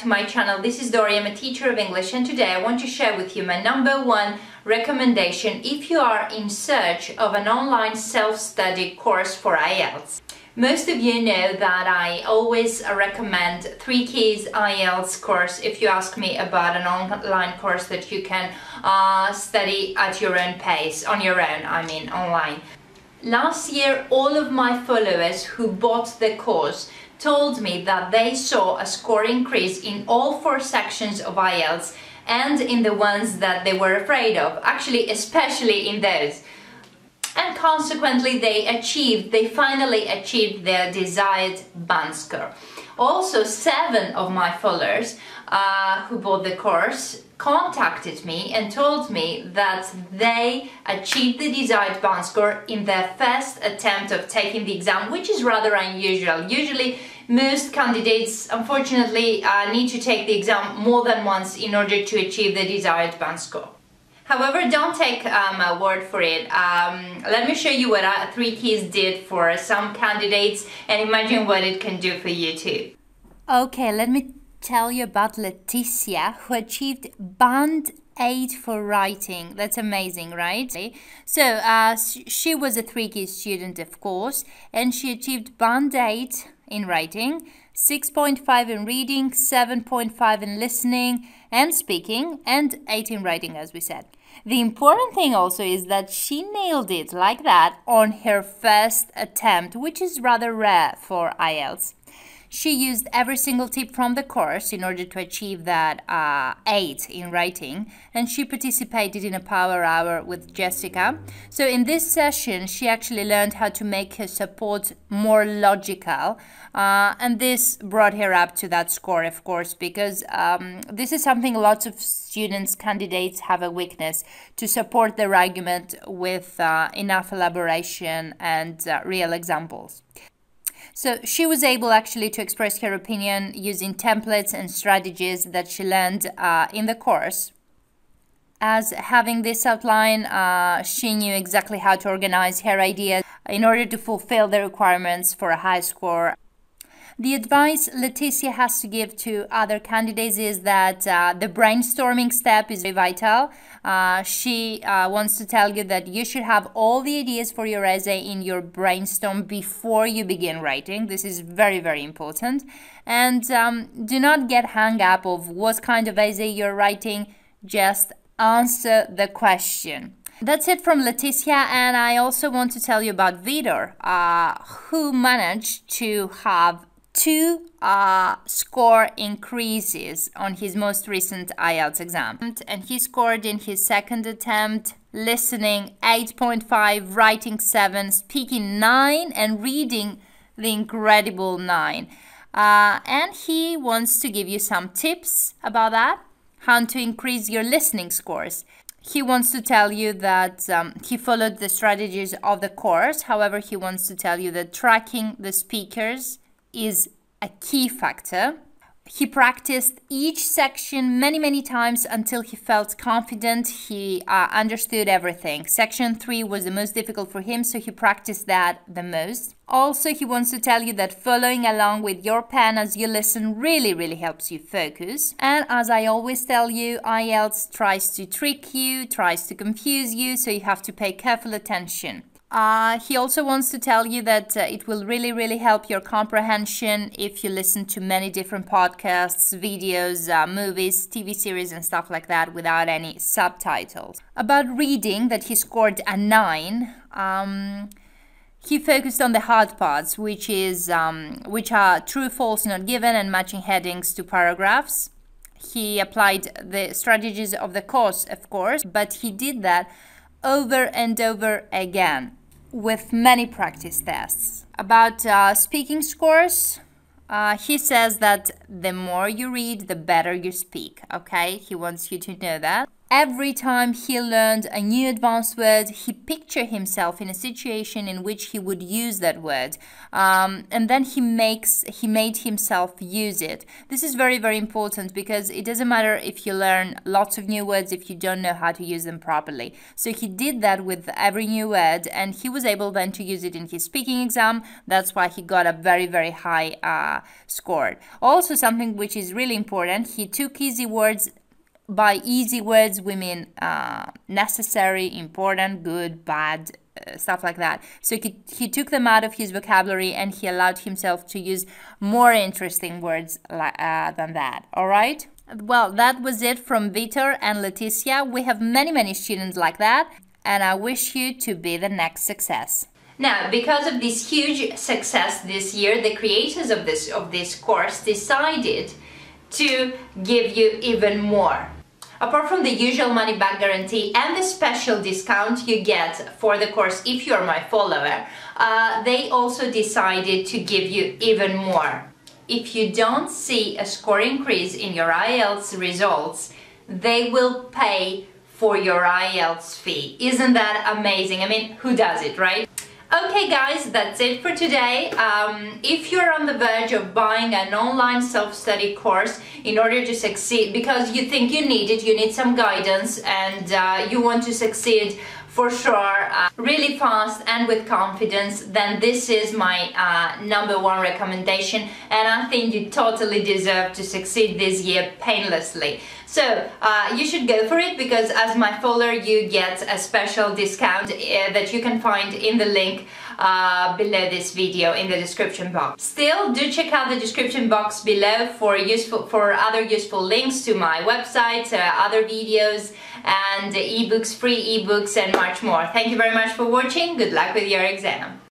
to my channel. This is Dori, I'm a teacher of English, and today I want to share with you my #1 recommendation if you are in search of an online self-study course for IELTS. Most of you know that I always recommend 3 Keys IELTS course if you ask me about an online course that you can study at your own pace, on your own, I mean online. Last year, all of my followers who bought the course told me that they saw a score increase in all 4 sections of IELTS and in the ones that they were afraid of, actually especially in those. And consequently they finally achieved their desired band score. Also, 7 of my followers who bought the course contacted me and told me that they achieved the desired band score in their first attempt of taking the exam, which is rather unusual. Usually most candidates unfortunately need to take the exam more than once in order to achieve the desired band score. However, don't take my word for it. Let me show you what 3 Keys did for some candidates and imagine what it can do for you too. Okay, let me tell you about Leticia, who achieved Band 8 for writing. That's amazing, right? So she was a 3 Keys student, of course, and she achieved Band 8 in writing, 6.5 in reading, 7.5 in listening and speaking, and 8 in writing, as we said. The important thing also is that she nailed it like that on her first attempt, which is rather rare for IELTS. She used every single tip from the course in order to achieve that 8 in writing, and she participated in a power hour with Jessica. So in this session, she actually learned how to make her support more logical, and this brought her up to that score, of course, because this is something lots of students, candidates have a weakness, to support their argument with enough elaboration and real examples. So she was able actually to express her opinion using templates and strategies that she learned in the course. As having this outline, she knew exactly how to organize her ideas in order to fulfill the requirements for a high score. The advice Leticia has to give to other candidates is that the brainstorming step is very vital. She wants to tell you that you should have all the ideas for your essay in your brainstorm before you begin writing. This is very, very important. And do not get hung up of what kind of essay you're writing. Just answer the question. That's it from Leticia, and I also want to tell you about Vidor, who managed to have 2 score increases on his most recent IELTS exam. And he scored in his second attempt listening 8.5, writing 7, speaking 9, and reading the incredible 9. And he wants to give you some tips about that, how to increase your listening scores. He wants to tell you that he followed the strategies of the course. However, he wants to tell you that tracking the speakers is a key factor. He practiced each section many times until he felt confident. He understood everything. Section 3 was the most difficult for him, so he practiced that the most. Also, he wants to tell you that following along with your pen as you listen really helps you focus. And as I always tell you, IELTS tries to trick you, tries to confuse you, so you have to pay careful attention. He also wants to tell you that it will really help your comprehension if you listen to many different podcasts, videos, movies, TV series and stuff like that without any subtitles. About reading, that he scored a 9, he focused on the hard parts, which are true, false, not given, and matching headings to paragraphs. He applied the strategies of the course, of course, but he did that over and over again, with many practice tests. About speaking scores, he says that the more you read, the better you speak, okay? He wants you to know that. Every time he learned a new advanced word, he pictured himself in a situation in which he would use that word, and then he made himself use it. This is very, very important because it doesn't matter if you learn lots of new words if you don't know how to use them properly. So he did that with every new word, and he was able then to use it in his speaking exam. That's why he got a very, very high score. Also, something which is really important, he took easy words. By easy words, we mean necessary, important, good, bad, stuff like that. So he took them out of his vocabulary and he allowed himself to use more interesting words than that. All right? Well, that was it from Vitor and Leticia. We have many, many students like that, and I wish you to be the next success. Now, because of this huge success this year, the creators of this course decided to give you even more. Apart from the usual money back guarantee and the special discount you get for the course if you're my follower, they also decided to give you even more. If you don't see a score increase in your IELTS results, they will pay for your IELTS fee. Isn't that amazing? I mean, who does it, right? Okay guys, that's it for today. If you're on the verge of buying an online self-study course in order to succeed, because you think you need it, you need some guidance, and you want to succeed for sure, really fast and with confidence, then this is my #1 recommendation, and I think you totally deserve to succeed this year painlessly. So you should go for it, because as my follower you get a special discount that you can find in the link below this video in the description box. Still, do check out the description box below for other useful links to my website, other videos and ebooks, free ebooks and much more. Thank you very much for watching. Good luck with your exam.